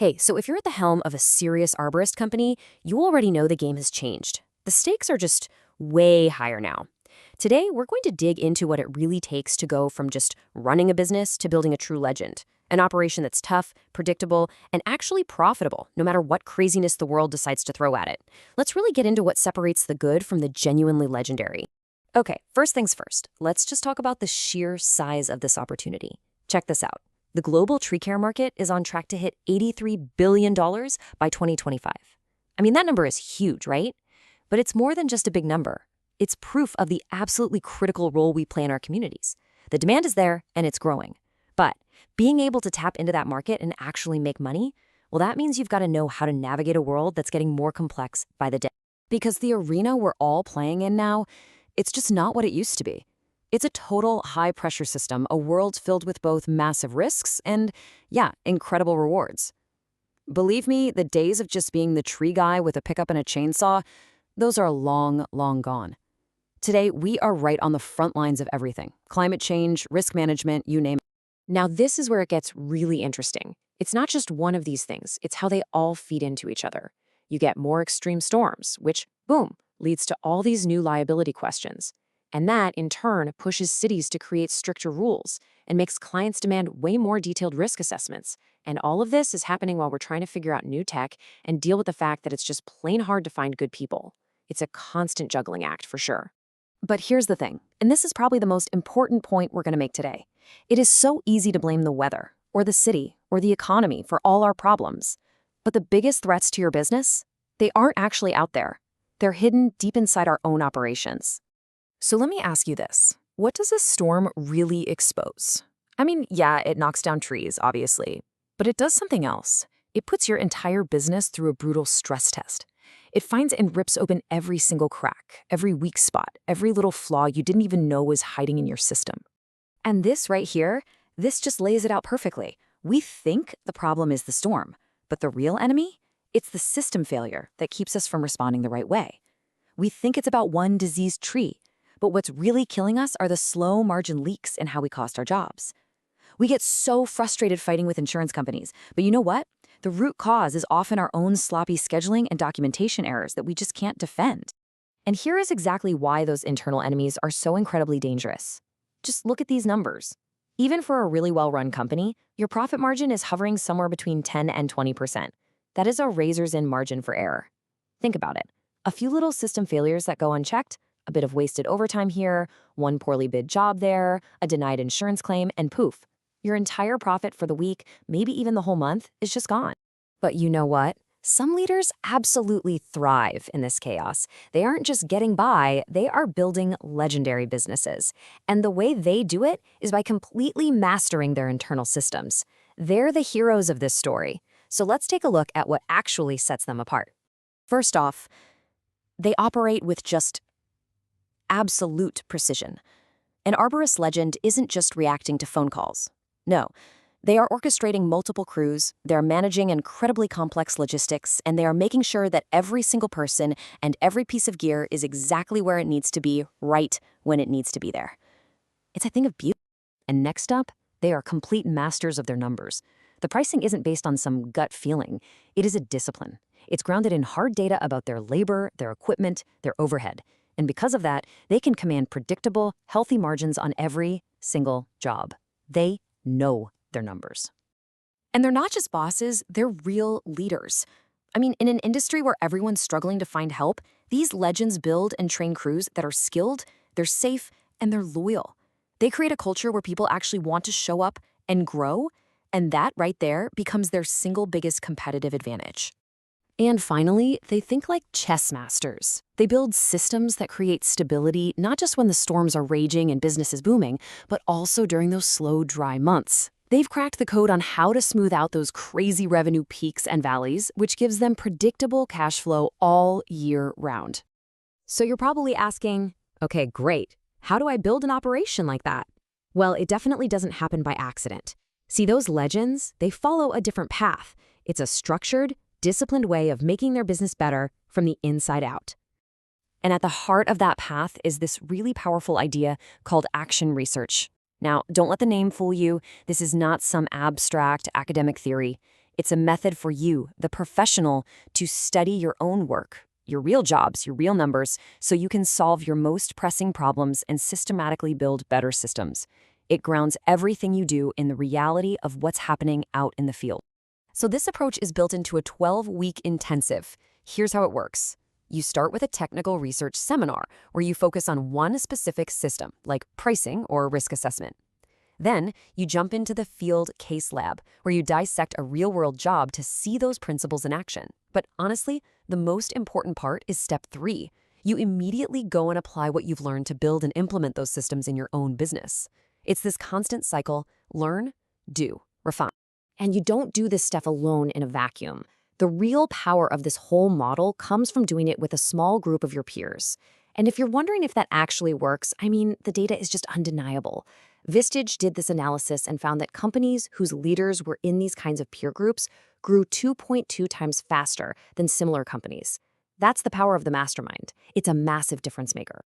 Hey, so if you're at the helm of a serious arborist company, you already know the game has changed. The stakes are just way higher now. Today, we're going to dig into what it really takes to go from just running a business to building a true legend. An operation that's tough, predictable, and actually profitable, no matter what craziness the world decides to throw at it. Let's really get into what separates the good from the genuinely legendary. Okay, first things first, let's just talk about the sheer size of this opportunity. Check this out. The global tree care market is on track to hit $83 billion by 2025. I mean, that number is huge, right? But it's more than just a big number. It's proof of the absolutely critical role we play in our communities. The demand is there, and it's growing. But being able to tap into that market and actually make money, well, that means you've got to know how to navigate a world that's getting more complex by the day. Because the arena we're all playing in now, it's just not what it used to be. It's a total high-pressure system, a world filled with both massive risks and, yeah, incredible rewards. Believe me, the days of just being the tree guy with a pickup and a chainsaw, those are long, long gone. Today, we are right on the front lines of everything. Climate change, risk management, you name it. Now, this is where it gets really interesting. It's not just one of these things, it's how they all feed into each other. You get more extreme storms, which, boom, leads to all these new liability questions. And that, in turn, pushes cities to create stricter rules and makes clients demand way more detailed risk assessments. And all of this is happening while we're trying to figure out new tech and deal with the fact that it's just plain hard to find good people. It's a constant juggling act, for sure. But here's the thing, and this is probably the most important point we're going to make today. It is so easy to blame the weather, or the city, or the economy for all our problems. But the biggest threats to your business? They aren't actually out there. They're hidden deep inside our own operations. So let me ask you this. What does a storm really expose? I mean, yeah, it knocks down trees, obviously, but it does something else. It puts your entire business through a brutal stress test. It finds and rips open every single crack, every weak spot, every little flaw you didn't even know was hiding in your system. And this right here, this just lays it out perfectly. We think the problem is the storm, but the real enemy? It's the system failure that keeps us from responding the right way. We think it's about one diseased tree, but what's really killing us are the slow margin leaks in how we cost our jobs. We get so frustrated fighting with insurance companies, but you know what? The root cause is often our own sloppy scheduling and documentation errors that we just can't defend. And here is exactly why those internal enemies are so incredibly dangerous. Just look at these numbers. Even for a really well-run company, your profit margin is hovering somewhere between 10 and 20%. That is a razor's-in margin for error. Think about it. A few little system failures that go unchecked, a bit of wasted overtime here, one poorly bid job there, a denied insurance claim, and poof, your entire profit for the week, maybe even the whole month, is just gone. But you know what? Some leaders absolutely thrive in this chaos. They aren't just getting by, they are building legendary businesses. And the way they do it is by completely mastering their internal systems. They're the heroes of this story. So let's take a look at what actually sets them apart. First off, they operate with just absolute precision. An arborist legend isn't just reacting to phone calls. No, they are orchestrating multiple crews, they're managing incredibly complex logistics, and they are making sure that every single person and every piece of gear is exactly where it needs to be, right when it needs to be there. It's a thing of beauty. And next up, they are complete masters of their numbers. The pricing isn't based on some gut feeling. It is a discipline. It's grounded in hard data about their labor, their equipment, their overhead. And because of that, they can command predictable, healthy margins on every single job. They know their numbers. And they're not just bosses, they're real leaders. I mean, in an industry where everyone's struggling to find help, these legends build and train crews that are skilled, they're safe, and they're loyal. They create a culture where people actually want to show up and grow, and that right there becomes their single biggest competitive advantage. And finally, they think like chess masters. They build systems that create stability not just when the storms are raging and business is booming, but also during those slow, dry months. They've cracked the code on how to smooth out those crazy revenue peaks and valleys, which gives them predictable cash flow all year round. So you're probably asking, okay, great. How do I build an operation like that? Well, it definitely doesn't happen by accident. See, those legends, they follow a different path. It's a structured, disciplined way of making their business better from the inside out. And at the heart of that path is this really powerful idea called action research. Now, don't let the name fool you. This is not some abstract academic theory. It's a method for you, the professional, to study your own work, your real jobs, your real numbers, so you can solve your most pressing problems and systematically build better systems. It grounds everything you do in the reality of what's happening out in the field. So this approach is built into a 12-week intensive. Here's how it works. You start with a technical research seminar where you focus on one specific system, like pricing or risk assessment. Then you jump into the field case lab, where you dissect a real-world job to see those principles in action. But honestly, the most important part is step 3. You immediately go and apply what you've learned to build and implement those systems in your own business. It's this constant cycle: learn, do, refine. And you don't do this stuff alone in a vacuum. The real power of this whole model comes from doing it with a small group of your peers. And if you're wondering if that actually works, I mean, the data is just undeniable. Vistage did this analysis and found that companies whose leaders were in these kinds of peer groups grew 2.2 times faster than similar companies. That's the power of the mastermind. It's a massive difference maker.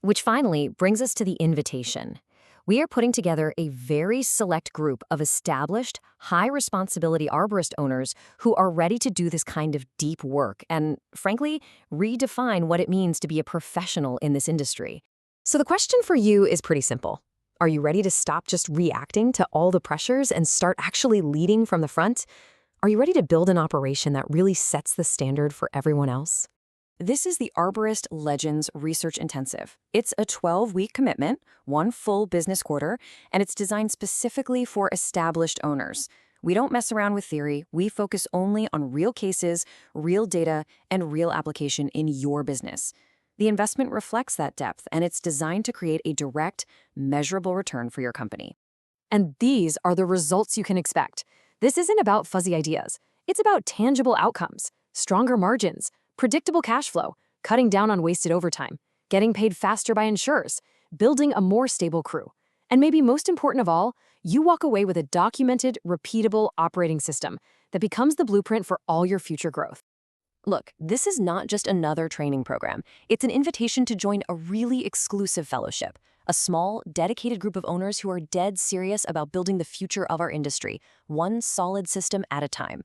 Which finally brings us to the invitation. We are putting together a very select group of established, high-responsibility arborist owners who are ready to do this kind of deep work and, frankly, redefine what it means to be a professional in this industry. So the question for you is pretty simple. Are you ready to stop just reacting to all the pressures and start actually leading from the front? Are you ready to build an operation that really sets the standard for everyone else? This is the Arborist Legends Research Intensive. It's a 12-week commitment, one full business quarter, and it's designed specifically for established owners. We don't mess around with theory. We focus only on real cases, real data, and real application in your business. The investment reflects that depth, and it's designed to create a direct, measurable return for your company. And these are the results you can expect. This isn't about fuzzy ideas. It's about tangible outcomes, stronger margins, predictable cash flow, cutting down on wasted overtime, getting paid faster by insurers, building a more stable crew. And maybe most important of all, you walk away with a documented, repeatable operating system that becomes the blueprint for all your future growth. Look, this is not just another training program. It's an invitation to join a really exclusive fellowship, a small, dedicated group of owners who are dead serious about building the future of our industry, one solid system at a time.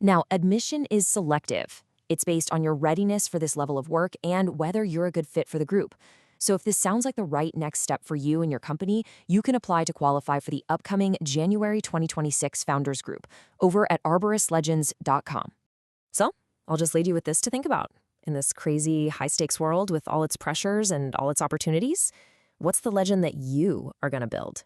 Now, admission is selective. It's based on your readiness for this level of work and whether you're a good fit for the group. So if this sounds like the right next step for you and your company, you can apply to qualify for the upcoming January 2026 Founders Group over at arboristlegends.com. So I'll just leave you with this to think about. In this crazy high-stakes world with all its pressures and all its opportunities, what's the legend that you are going to build?